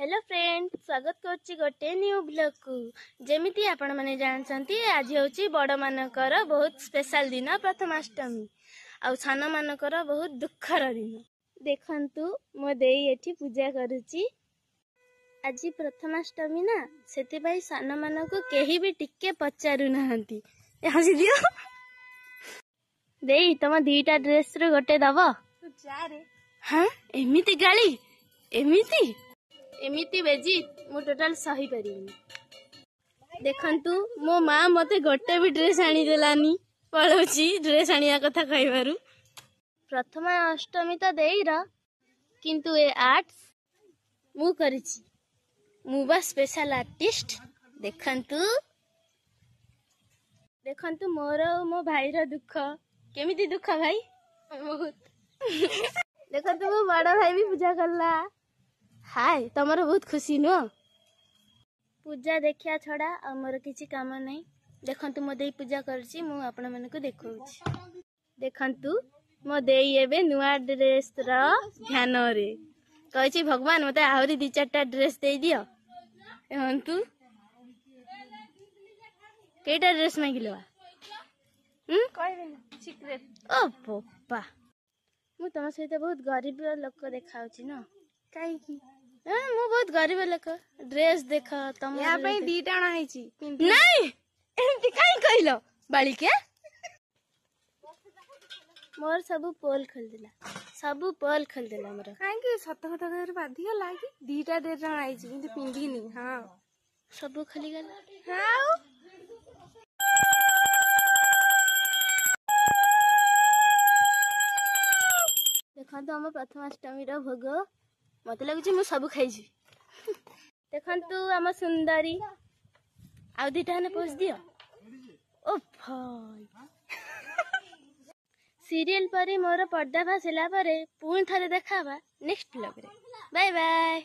Hello friend, स्वागत करछि गोटे न्यू ब्लॉग को। जेमिति आपण माने जानछंती आज होछि बड़ मानकर बहुत स्पेशल दिन प्रथमाष्टमी आ सान मानकर बहुत दुखर दिन। देखंतु मो देई एठी पूजा करूछि। आज प्रथमाष्टमी ना सेति भाई सान मानको केही भी टिके पचारु नहंती। हसी दियो देई तम दीटा ड्रेस रे गोटे दबो जा रे। हां एमिति गाली एमिति एमिति बेजी मु टोटल सही परिनी। देखंतु मो माँ मते गोटे भी ड्रेस आनी देलानी पळोची ड्रेस आनिया कथा कहबारु। प्रथम अष्टमी तो देईर किंतु ए आर्ट्स मु करिछि। मु बा स्पेशल आर्टिस्ट। देखंतु देखंतु मोर मो भाई रो दुख केमिति दुख भाई बहुत देखंतु मो बड़ा भाई भी पूजा करला। हाय तमर बहुत खुशी नुह पूजा देखिया छड़ा आमर किसी काम नहीं। देखंतु मो देई पूजा करछि मु आपण मन को देखौछि। देखंतु मो देई एबे नुआ ड्रेस रो ध्यान रे कहछि भगवान मते आहुरी 2-4टा ड्रेस देई दियो। एहंतु केटा ड्रेस मांगिलवा कहबे सीक्रेट। ओ पप्पा मु तम सहित बहुत गरीब लोक देखाउछि न काई की मु बहुत गरीब लोक। ड्रेस देख तम या पे 2टा आना हैछि नहीं एमती काई कहलो बालिके मोर सब पोल खोल देला मोर काई की सत कथा कर बाधी गला कि 2टा ड्रेस आना हैछि किंतु पिंदिनी। हां सब खाली गला। हां देखंतु हम प्रथमाष्टमी रो भोग मत लगुच मु सब खाई। देखंतु आम सुंदरी आउ 2टा ने पोज दियो। ओ भाई सीरियल परे मोर पर्दा भासिला परे पुणी थरे देखाबा नेक्स्ट ब्लॉग रे। Bye bye.